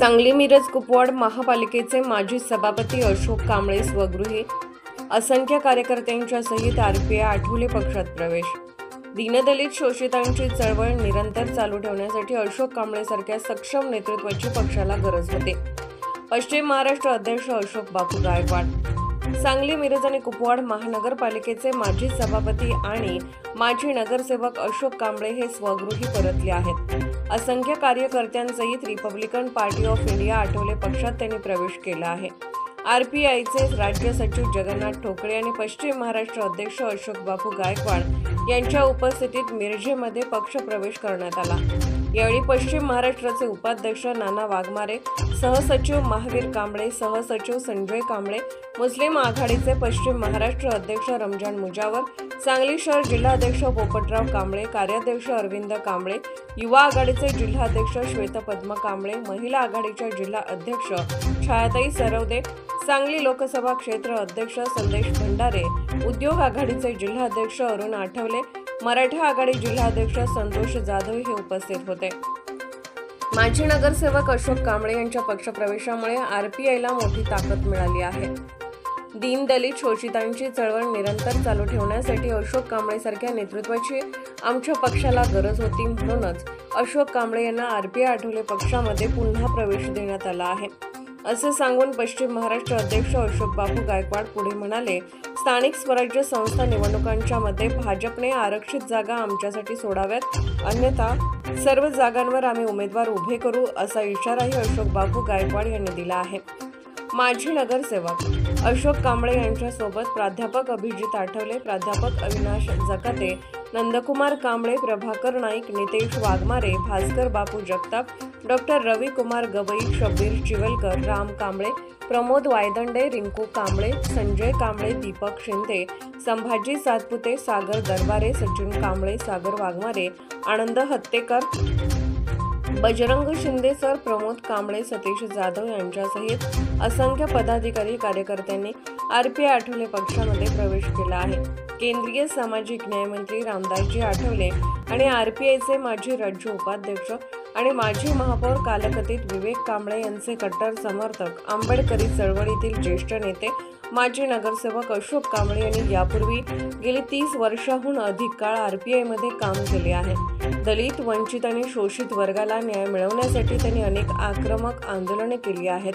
सांगली मिरज कुपवाड महापालिकेचे माजी सभापती अशोक कांबळे स्वगृही असंख्य कार्यकर्त्यांच्या सहित आरपीआय आठवले पक्षात प्रवेश। दीनदलित शोषितांची चळवळ निरंतर चालू ठेवण्यासाठी अशोक कांबळेसारख्या सक्षम नेतृत्वाची पक्षाला गरज होती। पश्चिम महाराष्ट्र अध्यक्ष अशोक बापू गायकवाड सांगली मिरज आणि कुपवाड महानगरपालिकेचे माजी सभापती आणि माजी नगरसेवक अशोक कांबळे हे स्वगृही परतले आहेत। असंख्य कार्यकर्त्यांसहित Republican Party of India Athawale पक्षात त्यांनी प्रवेश केला आहे। आरपीआयचे राज्य सचिव जगन्नाथ ठोकळे आणि पश्चिम महाराष्ट्र अध्यक्ष अशोक बापू गायकवाड यांच्या उपस्थितीत मिरजेमध्ये पक्ष प्रवेश करण्यात आला। यावेळी पश्चिम महाराष्ट्राचे उपाध्यक्ष नाना वाघमारे, सहसचिव महावीर कांबळे, सहसचिव संजय कांबळे, मुस्लिम आघाडीचे पश्चिम महाराष्ट्र अध्यक्ष रमजान मुजावर, सांगली शहर जिल्हाध्यक्ष पोपटराव कांबळे, कार्याध्यक्ष अरविंद कांबळे, युवा आघाडीचे जिल्हाध्यक्ष श्वेतपद्मा कांबळे, महिला आघाडीच्या जिल्हा अध्यक्ष छायाताई सरवदे, सांगली लोकसभा क्षेत्र अध्यक्ष संदेश भंडारे, उद्योग आघाडीचे जिल्हाध्यक्ष अरुण आठवले, मराठा आघाडी जिल्हाध्यक्ष संतोष जाधव हे उपस्थित होते। माजी नगरसेवक अशोक कांबळे यांच्या पक्षप्रवेशामुळे आरपीआयला मोठी ताकद मिळाली आहे। दीनदलित शोषितांची चळवळ निरंतर चालू ठेवण्यासाठी अशोक कांबळेसारख्या नेतृत्वाची आमच्या पक्षाला गरज होती, म्हणूनच अशोक कांबळे यांना आरपीआय आठवले पक्षामध्ये पुन्हा प्रवेश देण्यात आला आहे, असे सांगून पश्चिम महाराष्ट्र अध्यक्ष अशोक बापू गायकवाड पुढे म्हणाले, स्थानिक स्वराज्य संस्था निवडणुकांच्या मध्ये भाजपने आरक्षित जागा आमच्यासाठी सोडाव्यात, अन्यथा सर्व जागांवर आम्ही उमेदवार उभे करू, असा इशाराही अशोक बापू गायकवाड यांनी दिला आहे। माजी नगरसेवक अशोक कांबळे यांच्यासोबत प्राध्यापक अभिजित आठवले, प्राध्यापक अविनाश जकाते, नंदकुमार कांबळे, प्रभाकर नाईक, नितेश वाघमारे, भास्कर बापू जगताप, डॉक्टर रवी कुमार गवई, शब्बीर चिवलकर, राम कांबळे, प्रमोद वायदंडे, रिंकू कांबळे, संजय कांबळे, दीपक शिंदे, संभाजी सातपुते, सागर दरबारे, सचिन कांबळे, सागर वाघमारे, आनंद हत्तेकर, बजरंग शिंदे सर, प्रमोद कांबळे, सतीश जाधव यांच्यासहित असंख्य पदाधिकारी कार्यकर्त्यांनी आरपीआय आठवले पक्षामध्ये प्रवेश केला आहे। केंद्रीय सामाजिक न्याय मंत्री रामदासजी आठवले आणि आरपीआयचे माजी राज्य उपाध्यक्ष आणि माजी महापौर कालकथित विवेक कांबळे यांचे कट्टर समर्थक, आंबेडकरी चळवळीतील ज्येष्ठ नेते माजी नगरसेवक अशोक कांबळे यांनी यापूर्वी गेली 30 वर्षांहून अधिक काळ आरपीआयमध्ये काम केले आहे। दलित, वंचित आणि शोषित वर्गाला न्याय मिळवण्यासाठी त्यांनी अनेक आक्रमक आंदोलने केली आहेत।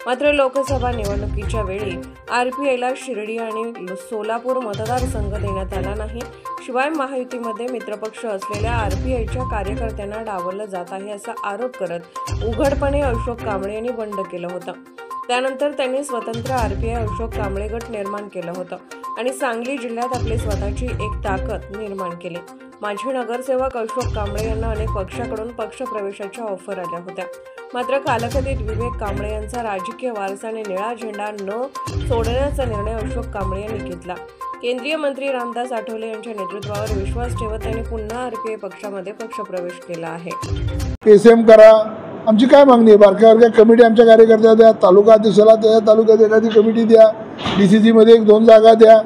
मात्र लोकसभा निवडणुकीच्या वेळी आरपीआयला शिर्डी आणि सोलापूर मतदारसंघ देण्यात आला नाही। शिवाय महायुतीमध्ये मित्रपक्ष असलेल्या आरपीआयच्या कार्यकर्त्यांना डावललं जात आहे असा आरोप करत उघडपणे अशोक कांबळे यांनी बंड केलं होतं। त्यानंतर त्यांनी स्वतंत्र आरपीआय अशोक कांबळे गट निर्माण केलं होतं आणि सांगली जिल्ह्यात आपली स्वतःची एक ताकद निर्माण केली। माजी नगरसेवक अशोक कांबळे यांना अनेक पक्षाकडून पक्षप्रवेशाच्या ऑफर आल्या होत्या, मात्र कालकथित विवेक कांबळे यांचा राजकीय वारसा आणि निळा झेंडा न सोडण्याचा निर्णय अशोक कांबळे यांनी घेतला। केंद्रीय मंत्री रामदास आठवले यांच्या नेतृत्वावर विश्वास ठेवत त्यांनी पुन्हा आरपीआय पक्षामध्ये पक्षप्रवेश केला आहे। केसीएम करा, आमची काय मागणी आहे? बारक्या बारक्या कमिटी आमच्या कार्यकर्त्या द्या, तालुका अध्यक्षाला त्या तालुक्यात एखादी कमिटी द्या, DCC मध्ये 1-2 जागा द्या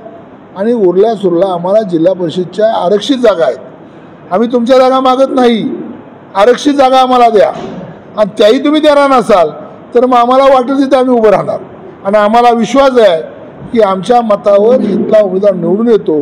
आणि उरल्या सुरला आम्हाला जिल्हा परिषदच्या आरक्षित जागा आहेत। आम्ही तुमच्या जागा मागत नाही, आरक्षित जागा आम्हाला द्या आणि त्याही तुम्ही देणार नसाल तर मग आम्हाला वाटेल तिथे आम्ही उभं राहणार आणि आम्हाला विश्वास आहे की आमच्या मतावर इथला उमेदवार निवडून येतो।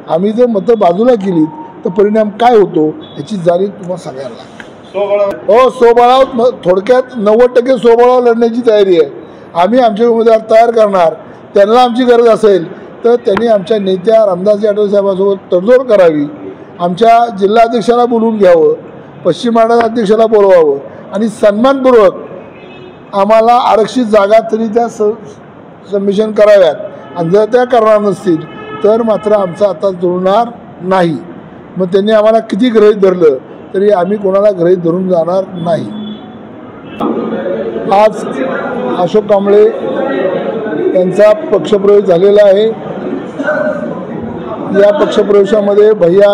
आम्ही जर मतं बाजूला केली तर परिणाम काय होतो याची जाणीव तुम्हाला सगळ्यांना हो। स्वबळावर थोडक्यात 90% स्वबळावर लढण्याची तयारी आहे। आम्ही आमचे उमेदवार तयार करणार, त्यांना आमची गरज असेल तर त्यांनी आमच्या नेत्या रामदासजी आठवले साहेबांसोबत तडजोड करावी, आमच्या जिल्हाध्यक्षाला बोलवून घ्यावं, पश्चिम महाराष्ट्र अध्यक्षाला बोलवावं आणि सन्मानपूर्वक आम्हाला आरक्षित जागा तरी त्या सबमिशन कराव्यात आणि जर त्या करणार नसतील तर मात्र आमचा आता जुळणार नाही। मग त्यांनी आम्हाला किती गृहीत धरलं तरी आम्ही कोणाला गृहीत धरून जाणार नाही। आज अशोक कांबळे यांचा पक्षप्रवेश झालेला आहे। या पक्षप्रवेशामध्ये भैया,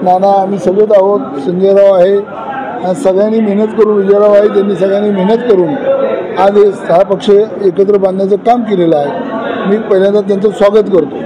नाना, आम्ही सगळेच आहोत, संजयराव आहे, सगळ्यांनी मेहनत करून, विजयराव आहे, त्यांनी सगळ्यांनी मेहनत करून आज हा पक्ष एकत्र बांधण्याचं काम केलेलं आहे। मी पहिल्यांदा त्यांचं स्वागत करतो।